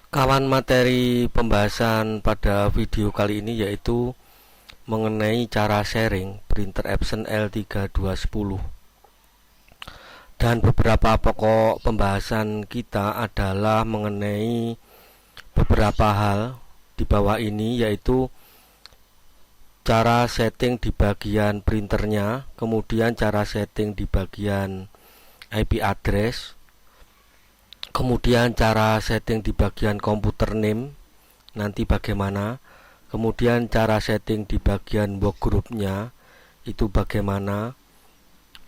Kawan, materi pembahasan pada video kali ini yaitu mengenai cara sharing printer Epson L3210. Dan beberapa pokok pembahasan kita adalah mengenai beberapa hal di bawah ini, yaitu cara setting di bagian printernya, kemudian cara setting di bagian IP address, kemudian cara setting di bagian komputer name nanti bagaimana, kemudian cara setting di bagian workgroupnya itu bagaimana,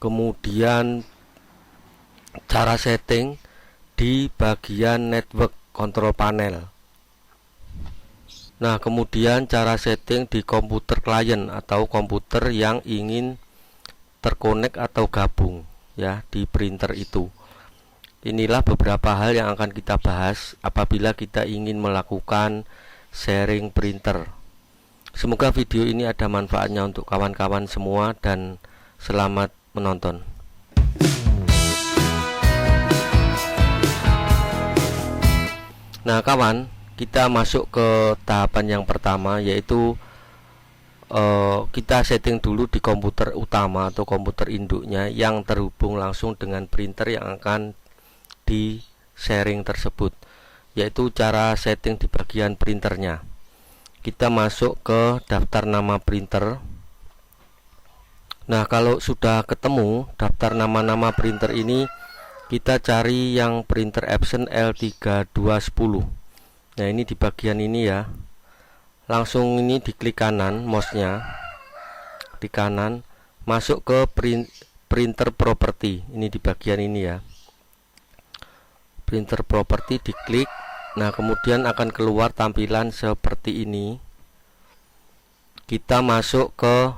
kemudian cara setting di bagian network control panel. Nah, kemudian cara setting di komputer klien atau komputer yang ingin terkonek atau gabung ya di printer itu. Inilah beberapa hal yang akan kita bahas apabila kita ingin melakukan sharing printer. Semoga video ini ada manfaatnya untuk kawan-kawan semua dan selamat menonton. Nah kawan, kita masuk ke tahapan yang pertama, yaitu kita setting dulu di komputer utama atau komputer induknya yang terhubung langsung dengan printer yang akan di sharing tersebut, yaitu cara setting di bagian printernya. Kita masuk ke daftar nama printer. Nah, kalau sudah ketemu daftar nama-nama printer ini, kita cari yang printer Epson L3210. Nah, ini di bagian ini ya. Langsung ini diklik kanan mouse-nya. Di kanan, masuk ke printer property. Ini di bagian ini ya. Printer property diklik. Nah, kemudian akan keluar tampilan seperti ini. Kita masuk ke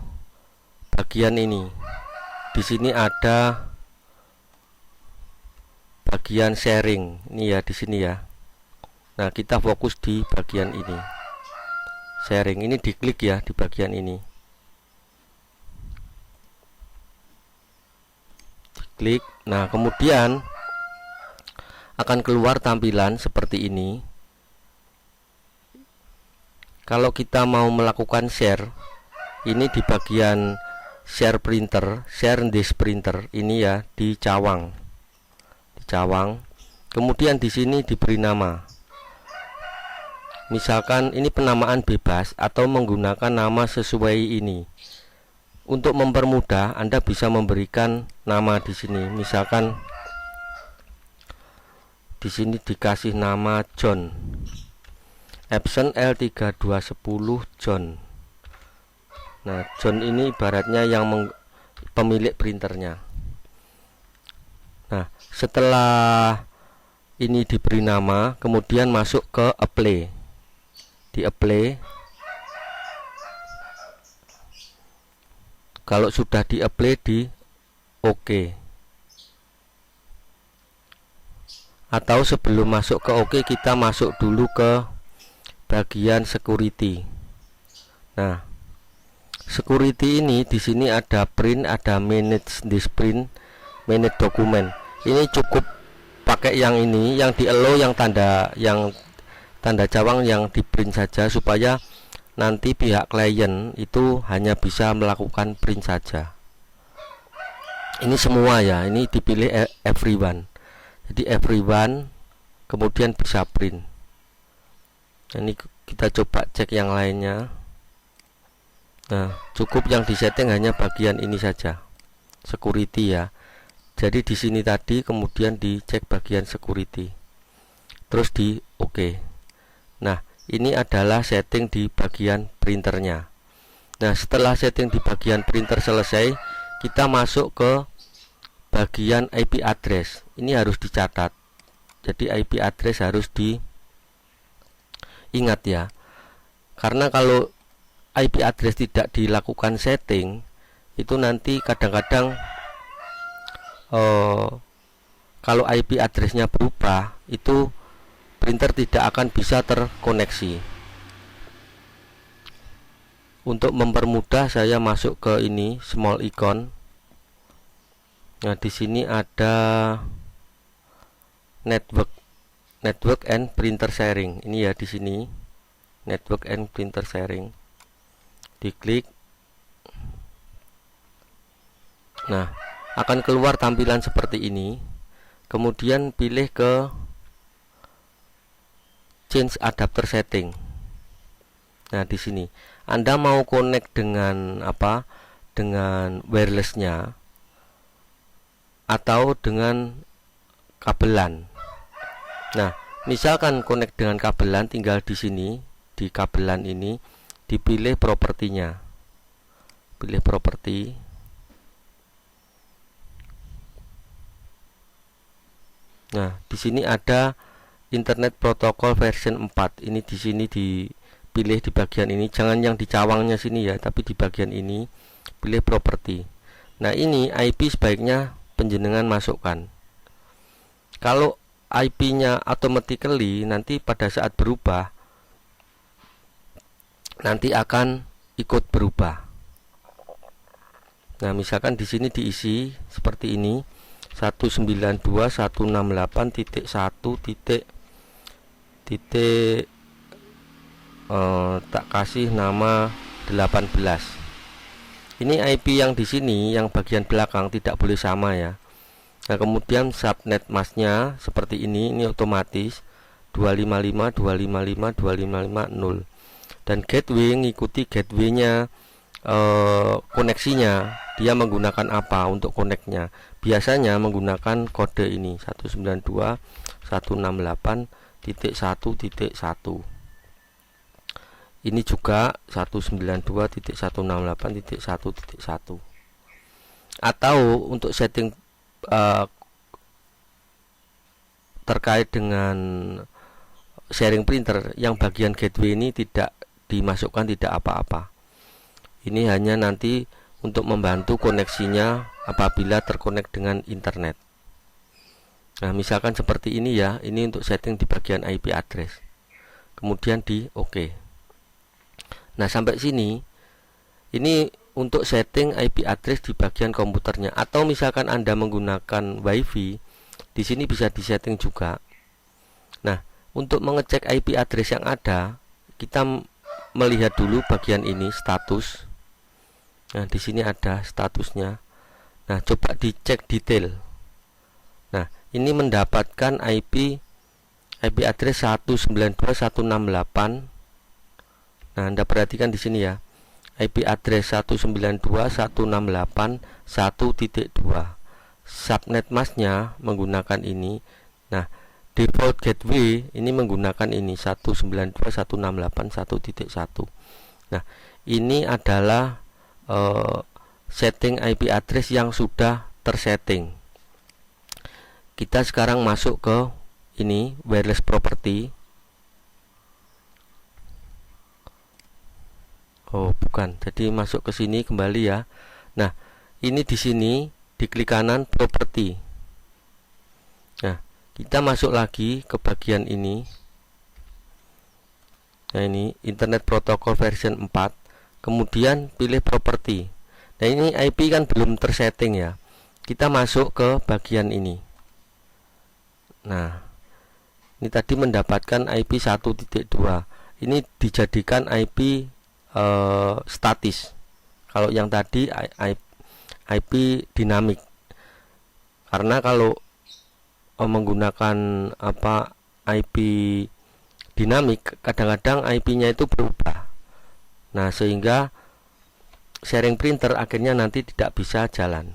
bagian ini. Di sini ada bagian sharing. Ini ya, di sini ya. Nah, kita fokus di bagian ini. Sharing ini diklik ya di bagian ini. Diklik. Nah, kemudian akan keluar tampilan seperti ini. Kalau kita mau melakukan share, ini di bagian share printer, share this printer ini ya, di cawang. Di cawang. Kemudian di sini diberi nama. Misalkan ini penamaan bebas atau menggunakan nama sesuai ini. Untuk mempermudah, Anda bisa memberikan nama di sini. Misalkan di sini dikasih nama John. Epson L3210 John. Nah, John ini ibaratnya yang pemilik printernya. Nah, setelah ini diberi nama, kemudian masuk ke apply. Di apply. Kalau sudah di apply, di OK. Atau sebelum masuk ke OK, kita masuk dulu ke bagian security. Nah, security ini di sini ada print, ada manage this print, manage dokumen. Ini cukup pakai yang ini, yang di allow, yang tanda cawang yang di print saja, supaya nanti pihak klien itu hanya bisa melakukan print saja. Ini semua ya, ini dipilih everyone. Jadi everyone, kemudian bisa print. Ini kita coba cek yang lainnya. Nah, cukup yang disetting hanya bagian ini saja, security ya. Jadi di sini tadi kemudian dicek bagian security, terus di OK. Nah, ini adalah setting di bagian printernya. Nah, setelah setting di bagian printer selesai, kita masuk ke bagian IP address. Ini harus dicatat. Jadi IP address harus diingat ya. Karena kalau IP address tidak dilakukan setting, itu nanti kadang-kadang kalau IP addressnya berubah, itu printer tidak akan bisa terkoneksi. Untuk mempermudah, saya masuk ke ini small icon. Nah, di sini ada network. network and printer sharing. Ini ya di sini network and printer sharing, diklik. Nah, akan keluar tampilan seperti ini. Kemudian pilih ke change adapter setting. Nah, di sini Anda mau connect dengan apa? Dengan wirelessnya atau dengan kabelan. Nah, misalkan connect dengan kabelan, tinggal di sini di kabelan ini dipilih propertinya. Pilih properti. Nah, di sini ada Internet Protocol version 4. Ini di sini dipilih di bagian ini. Jangan yang di cawangnya sini ya, tapi di bagian ini pilih properti. Nah, ini IP sebaiknya penjenengan masukkan. Kalau IP-nya automatically nanti pada saat berubah nanti akan ikut berubah. Nah, misalkan di sini diisi seperti ini. 192.168.1 tak kasih nama 18. Ini IP yang di sini yang bagian belakang tidak boleh sama ya. Nah, kemudian subnet masknya seperti ini otomatis 255.255.255.0 dan gateway ngikuti gateway-nya koneksinya, dia menggunakan apa untuk koneknya. Biasanya menggunakan kode ini 192.168.1.1. Ini juga 192.168.1.1. Atau untuk setting terkait dengan sharing printer, yang bagian gateway ini tidak dimasukkan, tidak apa-apa. Ini hanya nanti untuk membantu koneksinya apabila terkonek dengan internet. Nah, misalkan seperti ini ya. Ini untuk setting di bagian IP address. Kemudian di OK. Nah, sampai sini ini untuk setting IP address di bagian komputernya. Atau misalkan Anda menggunakan WiFi, di sini bisa disetting juga. Nah, untuk mengecek IP address yang ada, kita melihat dulu bagian ini status. Nah, di sini ada statusnya. Nah, coba dicek detail. Nah, ini mendapatkan IP address 192.168. Nah, Anda perhatikan di sini ya. IP address 192.168.1.2. Subnet masknya menggunakan ini. Nah, default gateway ini menggunakan ini 192.168.1.1. Nah, ini adalah setting IP address yang sudah tersetting. Kita sekarang masuk ke ini wireless property. Oh, bukan. Jadi masuk ke sini kembali ya. Nah, ini di sini diklik kanan property. Nah, kita masuk lagi ke bagian ini. Nah, ini Internet Protocol version 4. Kemudian pilih properti. Nah, ini IP kan belum tersetting ya. Kita masuk ke bagian ini. Nah, ini tadi mendapatkan IP 1.2. Ini dijadikan IP statis. Kalau yang tadi IP dinamik. Karena kalau menggunakan IP dinamik, kadang-kadang IP-nya itu berubah. Nah, sehingga sharing printer akhirnya nanti tidak bisa jalan.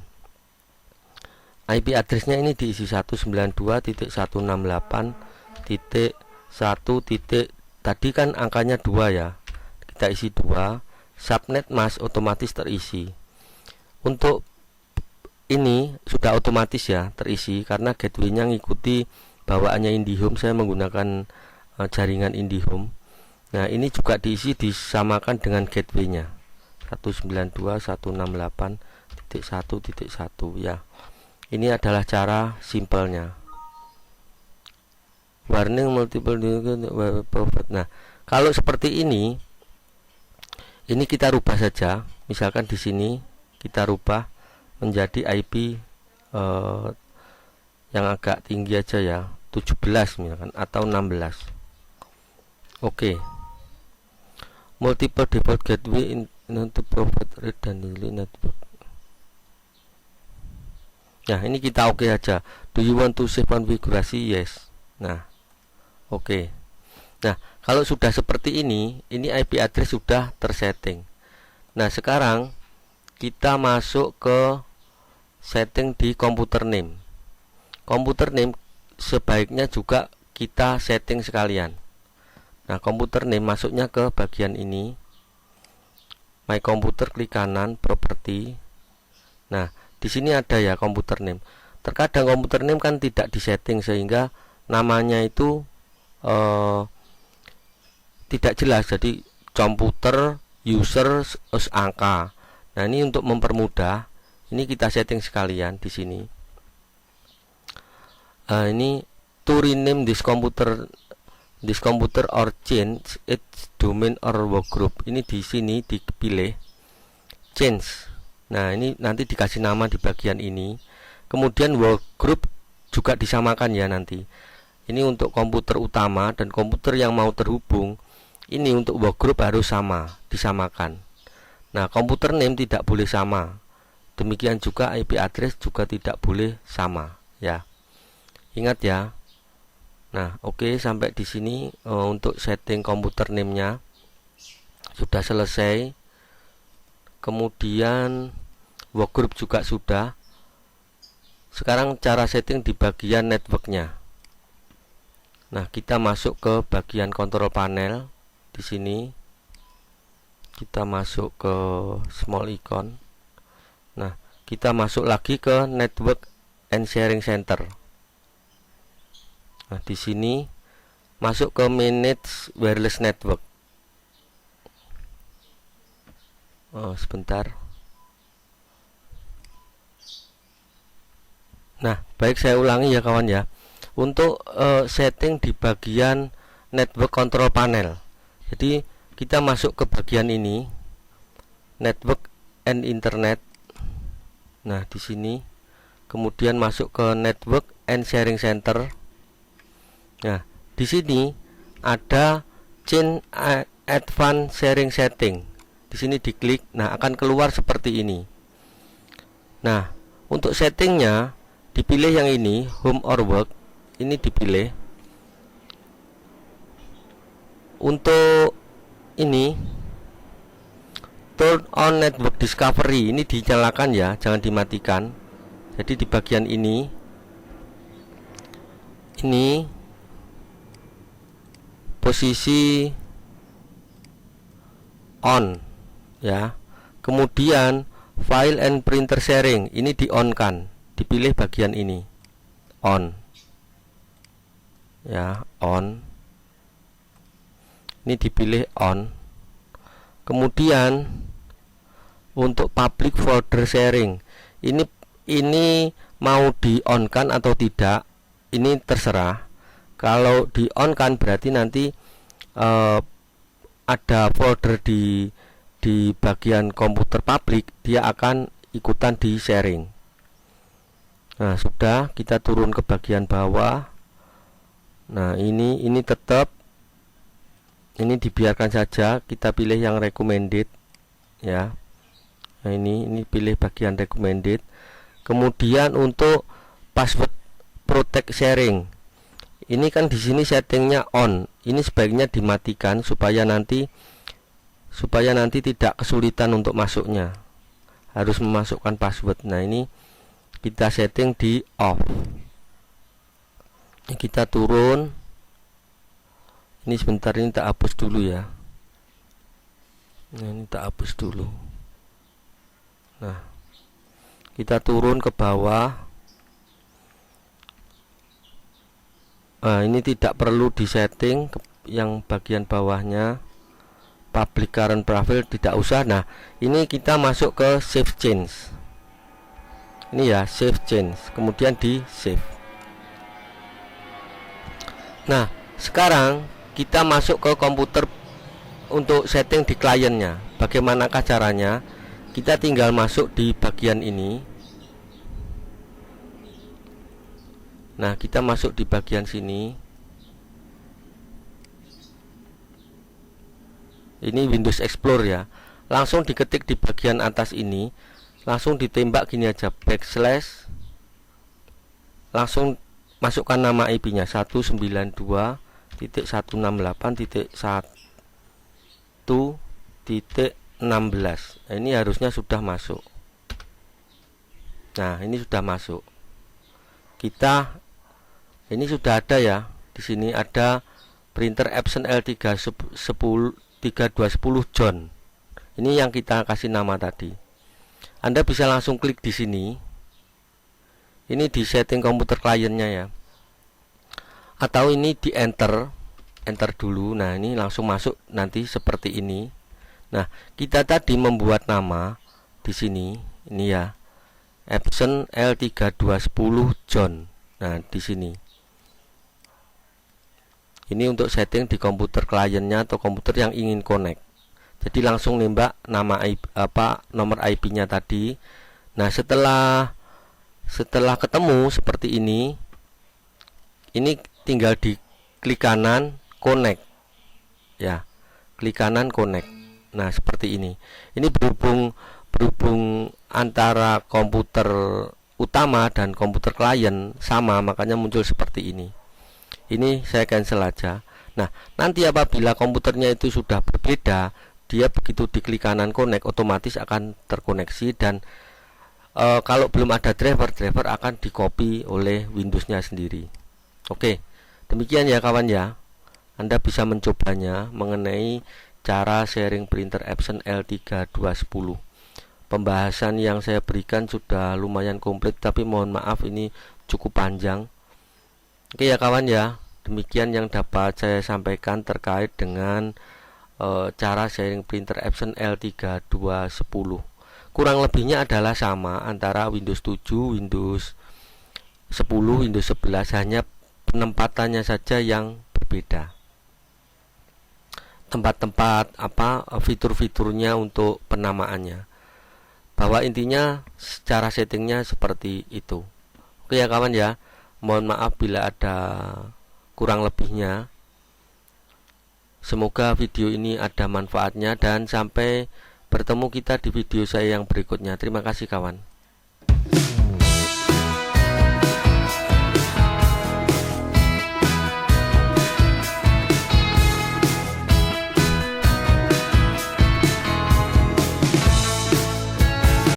IP addressnya ini diisi 192.168.1. Tadi kan angkanya 2 ya. Kita isi 2. Subnet mask otomatis terisi. Untuk ini sudah otomatis ya terisi karena gateway-nya ngikuti bawaannya IndiHome. Saya menggunakan jaringan IndiHome. Nah, ini juga diisi disamakan dengan gateway-nya 192.168.1.1 ya. Ini adalah cara simpelnya. Warning multiple profit. Nah, kalau seperti ini kita rubah saja. Misalkan di sini kita rubah menjadi IP yang agak tinggi aja ya, 17 misalkan atau 16. Oke. Multiple default gateway untuk provide read dan delete network. Nah, ini kita oke aja. Do you want to save konfigurasi? Yes. Nah, oke. Nah, kalau sudah seperti ini IP address sudah tersetting. Nah, sekarang kita masuk ke setting di computer name. Computer name sebaiknya juga kita setting sekalian. Nah, computer name masuknya ke bagian ini. My computer, klik kanan, property. Nah, di sini ada ya computer name. Terkadang computer name kan tidak disetting sehingga namanya itu tidak jelas. Jadi computer, user, angka. Nah, ini untuk mempermudah, ini kita setting sekalian di sini. Ini to rename this computer or change its domain or workgroup. Ini di sini dipilih change. Nah, ini nanti dikasih nama di bagian ini. Kemudian workgroup juga disamakan ya nanti. Ini untuk komputer utama dan komputer yang mau terhubung. Ini untuk workgroup harus disamakan. Nah, komputer name tidak boleh sama. Demikian juga IP address juga tidak boleh sama ya. Ingat ya. Nah, oke, sampai di sini untuk setting komputer name-nya sudah selesai. Kemudian workgroup juga sudah. Sekarang cara setting di bagian networknya. Nah, kita masuk ke bagian control panel. Di sini kita masuk ke small icon. Nah, kita masuk lagi ke network and sharing center. Nah, di sini masuk ke manage wireless network. Sebentar. Nah, baik, saya ulangi ya kawan ya. Untuk setting di bagian network control panel. Jadi kita masuk ke bagian ini, network and internet. Nah, di sini kemudian masuk ke network and sharing center. Nah, di sini ada change advanced sharing setting. Di sini diklik, nah akan keluar seperti ini. Nah, untuk settingnya dipilih yang ini, home or work. Ini dipilih. Untuk ini turn on network discovery, ini dinyalakan ya, jangan dimatikan. Jadi di bagian ini posisi on ya. Kemudian file and printer sharing ini di on kan, dipilih bagian ini on ya, on. Ini dipilih on. Kemudian untuk public folder sharing ini mau di on kan atau tidak, ini terserah. Kalau di on kan berarti nanti ada folder di bagian komputer publik, dia akan ikutan di sharing. Nah, sudah, kita turun ke bagian bawah. Nah, ini tetap, ini dibiarkan saja, kita pilih yang recommended ya. Nah, ini pilih bagian recommended. Kemudian untuk password protect sharing, ini kan di sini settingnya on, ini sebaiknya dimatikan supaya nanti tidak kesulitan untuk masuknya, harus memasukkan password. Nah, ini kita setting di off. Ini kita turun, ini sebentar, ini tak hapus dulu ya. Nah, ini tak hapus dulu. Nah, kita turun ke bawah. Nah, ini tidak perlu disetting yang bagian bawahnya. Public current profile tidak usah. Nah, ini kita masuk ke save change. Ini ya, save change, kemudian di save. Nah, sekarang kita masuk ke komputer untuk setting di kliennya. Bagaimanakah caranya? Kita tinggal masuk di bagian ini. Nah, kita masuk di bagian sini. Ini Windows Explorer ya. Langsung diketik di bagian atas ini, langsung ditembak gini aja, backslash, langsung masukkan nama IP-nya 192.168.1.16. Nah, ini harusnya sudah masuk. Nah, ini sudah masuk. Ini sudah ada ya. Di sini ada printer Epson L3210 John. Ini yang kita kasih nama tadi. Anda bisa langsung klik di sini. Ini di setting komputer kliennya ya. Atau ini di enter dulu. Nah, ini langsung masuk nanti seperti ini. Nah, kita tadi membuat nama di sini. Ini ya. Epson L3210 John. Nah, di sini. Ini untuk setting di komputer kliennya atau komputer yang ingin connect. Jadi langsung nembak nama nomor IP-nya tadi. Nah, setelah ketemu seperti ini tinggal di klik kanan connect. Ya, klik kanan connect. Nah, seperti ini. Ini berhubung antara komputer utama dan komputer klien sama, makanya muncul seperti ini. Ini saya cancel aja. Nah, nanti apabila komputernya itu sudah berbeda, dia begitu diklik kanan connect otomatis akan terkoneksi, dan kalau belum ada driver akan di copy oleh Windowsnya sendiri. Oke, demikian ya kawan ya. Anda bisa mencobanya mengenai cara sharing printer Epson L3210. Pembahasan yang saya berikan sudah lumayan komplit, tapi mohon maaf ini cukup panjang. Oke ya kawan ya, demikian yang dapat saya sampaikan terkait dengan cara sharing printer Epson L3210. Kurang lebihnya adalah sama antara Windows 7, Windows 10, Windows 11, hanya penempatannya saja yang berbeda. Tempat-tempat fitur-fiturnya untuk penamaannya. Bahwa intinya secara settingnya seperti itu. Oke ya kawan ya, mohon maaf bila ada kurang lebihnya. Semoga video ini ada manfaatnya, dan sampai bertemu kita di video saya yang berikutnya. Terima kasih kawan.